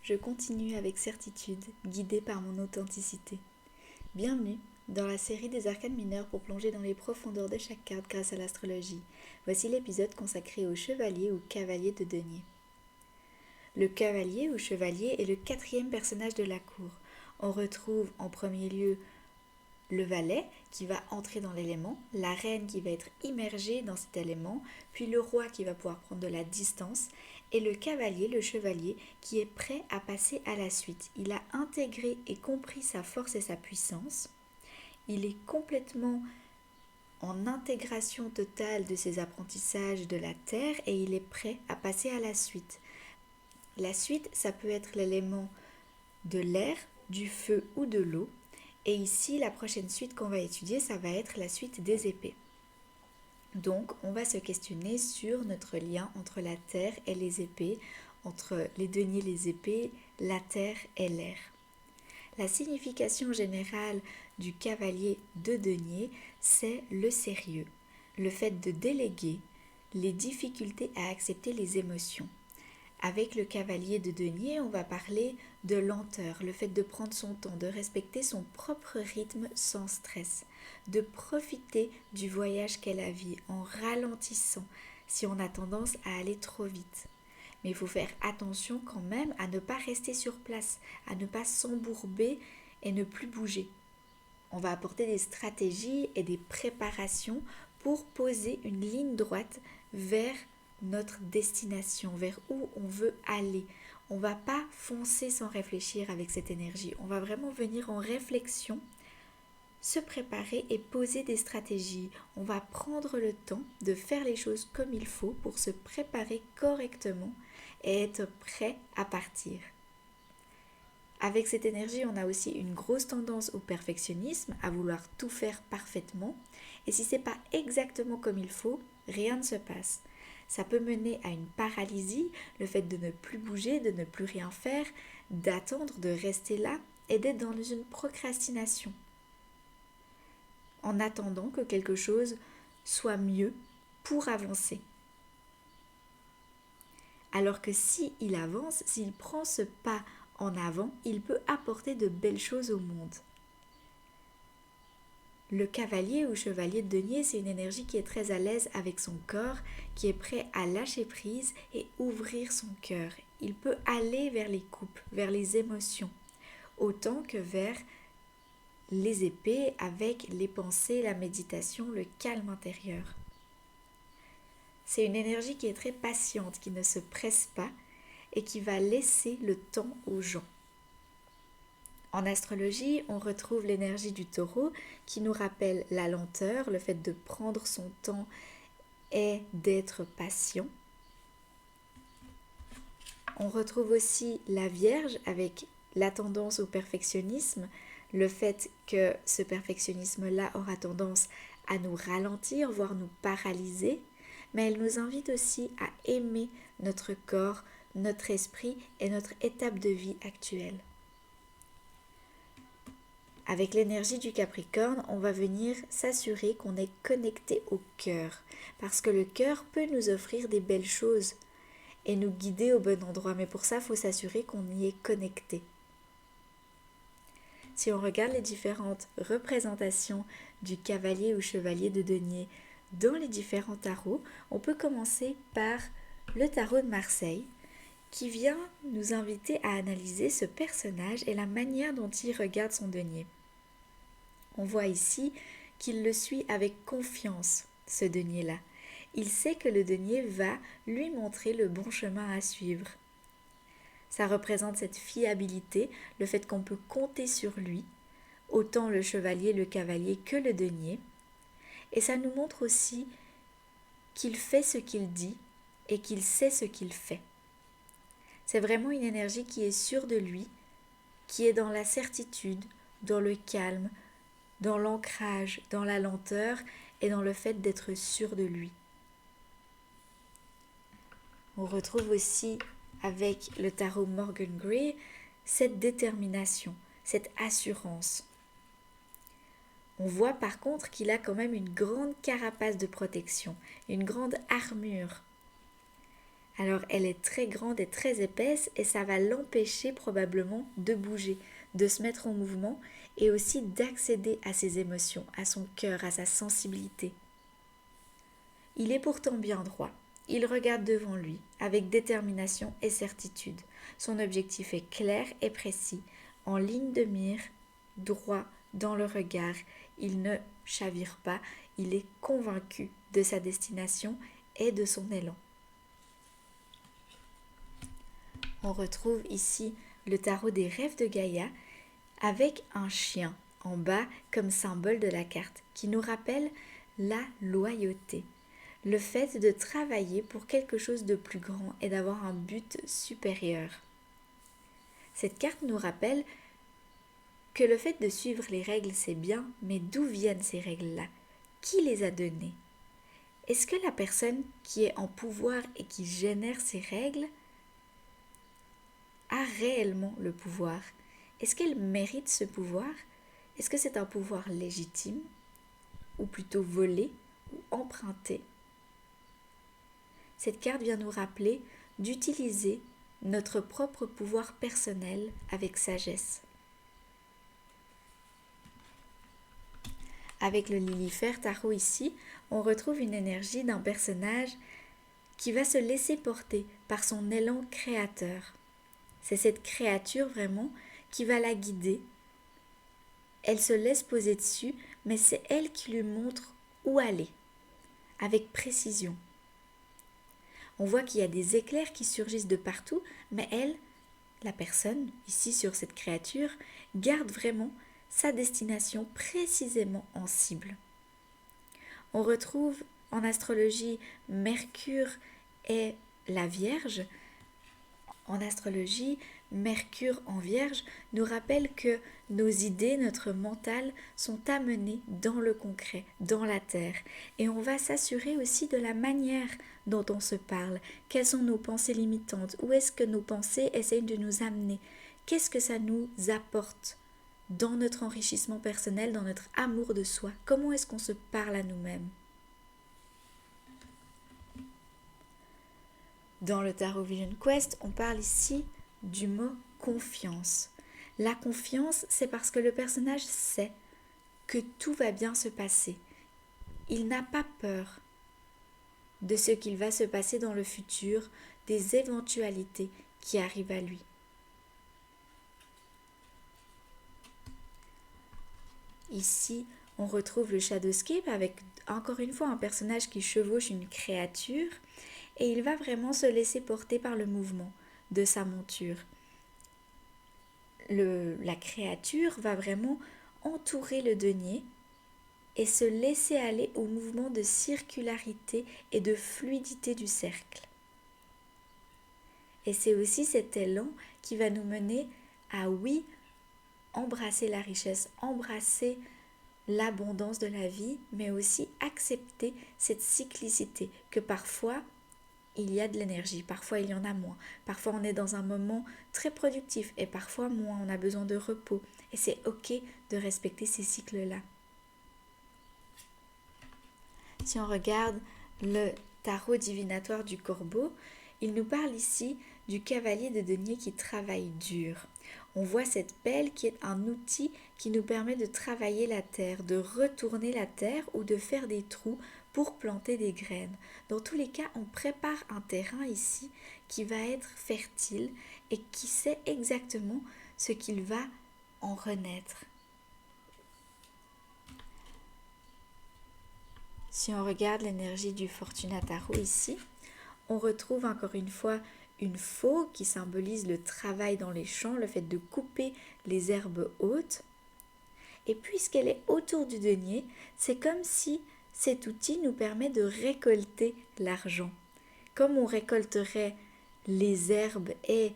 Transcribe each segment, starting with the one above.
je continue avec certitude, guidée par mon authenticité. Bienvenue dans la série des arcanes mineurs pour plonger dans les profondeurs de chaque carte grâce à l'astrologie. Voici l'épisode consacré au chevalier ou cavalier de denier. Le cavalier ou chevalier est le quatrième personnage de la cour. On retrouve en premier lieu le valet qui va entrer dans l'élément, la reine qui va être immergée dans cet élément, puis le roi qui va pouvoir prendre de la distance, et le cavalier, le chevalier, qui est prêt à passer à la suite. Il a intégré et compris sa force et sa puissance. Il est complètement en intégration totale de ses apprentissages de la terre et il est prêt à passer à la suite. La suite, ça peut être l'élément de l'air, du feu ou de l'eau. Et ici, la prochaine suite qu'on va étudier, ça va être la suite des épées. Donc, on va se questionner sur notre lien entre la terre et les épées, entre les deniers et les épées, la terre et l'air. La signification générale du cavalier de denier, c'est le sérieux, le fait de déléguer, les difficultés à accepter les émotions. Avec le cavalier de denier, on va parler de lenteur, le fait de prendre son temps, de respecter son propre rythme sans stress, de profiter du voyage qu'est la vie en ralentissant si on a tendance à aller trop vite. Mais il faut faire attention quand même à ne pas rester sur place, à ne pas s'embourber et ne plus bouger. On va apporter des stratégies et des préparations pour poser une ligne droite vers notre destination, vers où on veut aller. On ne va pas foncer sans réfléchir avec cette énergie. On va vraiment venir en réflexion, se préparer et poser des stratégies. On va prendre le temps de faire les choses comme il faut pour se préparer correctement et être prêt à partir. Avec cette énergie, on a aussi une grosse tendance au perfectionnisme, à vouloir tout faire parfaitement. Et si ce n'est pas exactement comme il faut, rien ne se passe. Ça peut mener à une paralysie, le fait de ne plus bouger, de ne plus rien faire, d'attendre, de rester là et d'être dans une procrastination. En attendant que quelque chose soit mieux pour avancer. Alors que s'il avance, s'il prend ce pas en avant, il peut apporter de belles choses au monde. Le cavalier ou chevalier de denier, c'est une énergie qui est très à l'aise avec son corps, qui est prêt à lâcher prise et ouvrir son cœur. Il peut aller vers les coupes, vers les émotions, autant que vers les épées avec les pensées, la méditation, le calme intérieur. C'est une énergie qui est très patiente, qui ne se presse pas et qui va laisser le temps aux gens. En astrologie, on retrouve l'énergie du taureau qui nous rappelle la lenteur, le fait de prendre son temps et d'être patient. On retrouve aussi la Vierge avec la tendance au perfectionnisme, le fait que ce perfectionnisme-là aura tendance à nous ralentir, voire nous paralyser, mais elle nous invite aussi à aimer notre corps, notre esprit et notre étape de vie actuelle. Avec l'énergie du Capricorne, on va venir s'assurer qu'on est connecté au cœur, parce que le cœur peut nous offrir des belles choses et nous guider au bon endroit, mais pour ça, il faut s'assurer qu'on y est connecté. Si on regarde les différentes représentations du cavalier ou chevalier de denier dans les différents tarots, on peut commencer par le tarot de Marseille, qui vient nous inviter à analyser ce personnage et la manière dont il regarde son denier. On voit ici qu'il le suit avec confiance, ce denier-là. Il sait que le denier va lui montrer le bon chemin à suivre. Ça représente cette fiabilité, le fait qu'on peut compter sur lui, autant le chevalier, le cavalier que le denier. Et ça nous montre aussi qu'il fait ce qu'il dit et qu'il sait ce qu'il fait. C'est vraiment une énergie qui est sûre de lui, qui est dans la certitude, dans le calme, dans l'ancrage, dans la lenteur et dans le fait d'être sûr de lui. On retrouve aussi avec le tarot Morgan Gray cette détermination, cette assurance. On voit par contre qu'il a quand même une grande carapace de protection, une grande armure. Alors elle est très grande et très épaisse et ça va l'empêcher probablement de bouger, de se mettre en mouvement et aussi d'accéder à ses émotions, à son cœur, à sa sensibilité. Il est pourtant bien droit. Il regarde devant lui avec détermination et certitude. Son objectif est clair et précis, en ligne de mire, droit dans le regard. Il ne chavire pas, il est convaincu de sa destination et de son élan. On retrouve ici le tarot des rêves de Gaïa avec un chien en bas comme symbole de la carte qui nous rappelle la loyauté, le fait de travailler pour quelque chose de plus grand et d'avoir un but supérieur. Cette carte nous rappelle que le fait de suivre les règles c'est bien, mais d'où viennent ces règles-là? Qui les a données? Est-ce que la personne qui est en pouvoir et qui génère ces règles a réellement le pouvoir? Est-ce qu'elle mérite ce pouvoir? Est-ce que c'est un pouvoir légitime ou plutôt volé ou emprunté? Cette carte vient nous rappeler d'utiliser notre propre pouvoir personnel avec sagesse. Avec le Lilifère Tarot ici, on retrouve une énergie d'un personnage qui va se laisser porter par son élan créateur. C'est cette créature vraiment qui va la guider. Elle se laisse poser dessus, mais c'est elle qui lui montre où aller, avec précision. On voit qu'il y a des éclairs qui surgissent de partout, mais elle, la personne, ici sur cette créature, garde vraiment sa destination précisément en cible. On retrouve en astrologie Mercure et la Vierge. En astrologie, Mercure en Vierge nous rappelle que nos idées, notre mental sont amenés dans le concret, dans la terre. Et on va s'assurer aussi de la manière dont on se parle. Quelles sont nos pensées limitantes? Où est-ce que nos pensées essayent de nous amener? Qu'est-ce que ça nous apporte dans notre enrichissement personnel, dans notre amour de soi? Comment est-ce qu'on se parle à nous-mêmes? Dans le Tarot Vision Quest, on parle ici du mot confiance. La confiance, c'est parce que le personnage sait que tout va bien se passer. Il n'a pas peur de ce qu'il va se passer dans le futur, des éventualités qui arrivent à lui. Ici, on retrouve le Shadowscape avec encore une fois un personnage qui chevauche une créature et il va vraiment se laisser porter par le mouvement de sa monture. La créature va vraiment entourer le denier et se laisser aller au mouvement de circularité et de fluidité du cercle. Et c'est aussi cet élan qui va nous mener à, oui, embrasser la richesse, embrasser l'abondance de la vie, mais aussi accepter cette cyclicité que parfois il y a de l'énergie, parfois il y en a moins, parfois on est dans un moment très productif et parfois moins, on a besoin de repos et c'est ok de respecter ces cycles-là. Si on regarde le tarot divinatoire du Corbeau, il nous parle ici du cavalier de denier qui travaille dur. On voit cette pelle qui est un outil qui nous permet de travailler la terre, de retourner la terre ou de faire des trous pour planter des graines. Dans tous les cas, on prépare un terrain ici qui va être fertile et qui sait exactement ce qu'il va en renaître. Si on regarde l'énergie du Fortuna Tarot ici, on retrouve encore une fois une faux qui symbolise le travail dans les champs, le fait de couper les herbes hautes. Et puisqu'elle est autour du denier, c'est comme si cet outil nous permet de récolter l'argent. Comme on récolterait les herbes et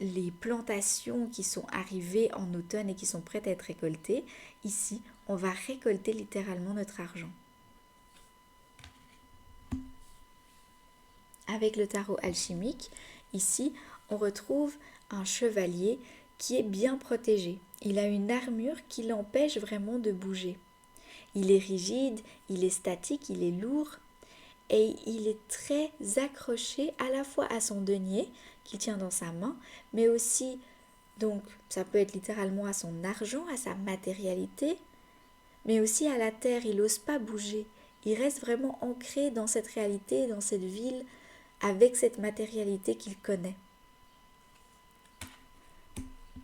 les plantations qui sont arrivées en automne et qui sont prêtes à être récoltées, ici, on va récolter littéralement notre argent. Avec le tarot alchimique, ici, on retrouve un chevalier qui est bien protégé. Il a une armure qui l'empêche vraiment de bouger. Il est rigide, il est statique, il est lourd et il est très accroché à la fois à son denier qu'il tient dans sa main, mais aussi, donc ça peut être littéralement à son argent, à sa matérialité, mais aussi à la terre. Il n'ose pas bouger. Il reste vraiment ancré dans cette réalité, dans cette ville, avec cette matérialité qu'il connaît.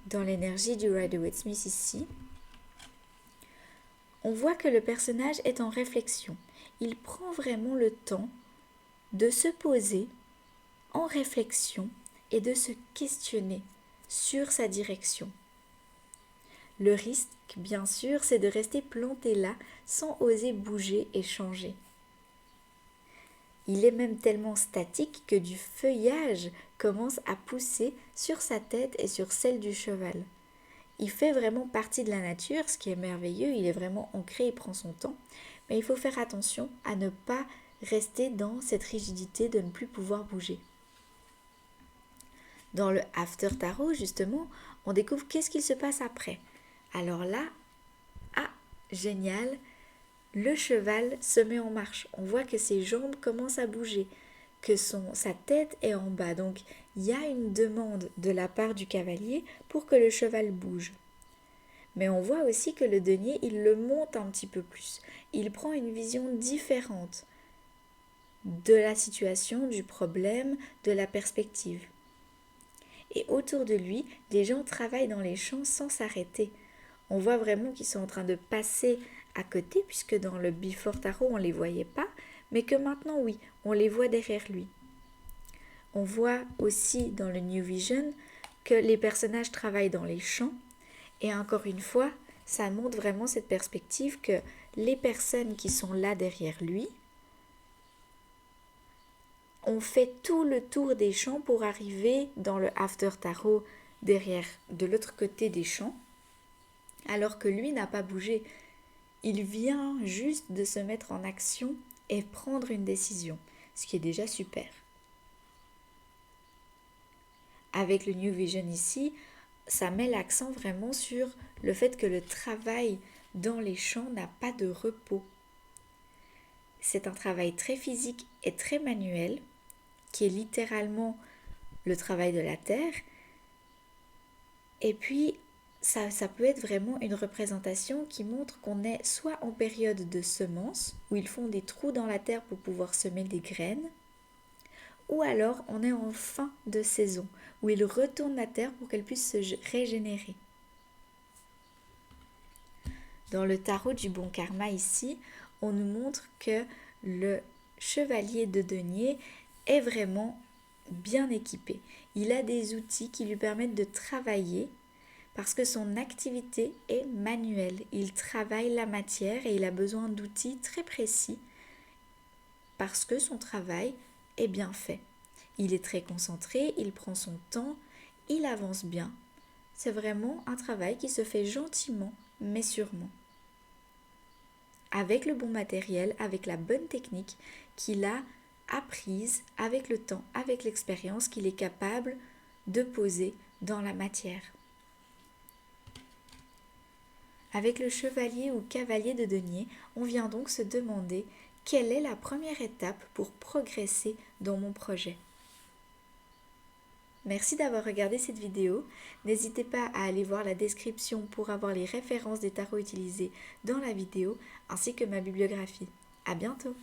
Dans l'énergie du Rider-Waite-Smith ici, on voit que le personnage est en réflexion. Il prend vraiment le temps de se poser en réflexion et de se questionner sur sa direction. Le risque, bien sûr, c'est de rester planté là sans oser bouger et changer. Il est même tellement statique que du feuillage commence à pousser sur sa tête et sur celle du cheval. Il fait vraiment partie de la nature, ce qui est merveilleux, il est vraiment ancré, il prend son temps, mais il faut faire attention à ne pas rester dans cette rigidité de ne plus pouvoir bouger. Dans le After Tarot, justement, on découvre qu'est-ce qu'il se passe après. Alors là, génial, le cheval se met en marche. On voit que ses jambes commencent à bouger, que sa tête est en bas. Donc, il y a une demande de la part du cavalier pour que le cheval bouge. Mais on voit aussi que le denier, il le monte un petit peu plus. Il prend une vision différente de la situation, du problème, de la perspective. Et autour de lui, les gens travaillent dans les champs sans s'arrêter. On voit vraiment qu'ils sont en train de passer à côté, puisque dans le Before Tarot, on ne les voyait pas, mais que maintenant, oui, on les voit derrière lui. On voit aussi dans le New Vision que les personnages travaillent dans les champs, et encore une fois, ça montre vraiment cette perspective que les personnes qui sont là derrière lui ont fait tout le tour des champs pour arriver dans le After Tarot derrière, de l'autre côté des champs, alors que lui n'a pas bougé. Il vient juste de se mettre en action et prendre une décision, ce qui est déjà super. Avec le New Vision ici, ça met l'accent vraiment sur le fait que le travail dans les champs n'a pas de repos. C'est un travail très physique et très manuel, qui est littéralement le travail de la terre. Et puis, ça peut être vraiment une représentation qui montre qu'on est soit en période de semences, où ils font des trous dans la terre pour pouvoir semer des graines, ou alors on est en fin de saison, où ils retournent la terre pour qu'elle puisse se régénérer. Dans le tarot du bon karma ici, on nous montre que le chevalier de denier est vraiment bien équipé. Il a des outils qui lui permettent de travailler parce que son activité est manuelle. Il travaille la matière et il a besoin d'outils très précis parce que son travail est bien fait. Il est très concentré, il prend son temps, il avance bien. C'est vraiment un travail qui se fait gentiment mais sûrement. Avec le bon matériel, avec la bonne technique qu'il a apprise avec le temps, avec l'expérience qu'il est capable de poser dans la matière. Avec le chevalier ou cavalier de denier, on vient donc se demander quelle est la première étape pour progresser dans mon projet. Merci d'avoir regardé cette vidéo. N'hésitez pas à aller voir la description pour avoir les références des tarots utilisés dans la vidéo ainsi que ma bibliographie. À bientôt!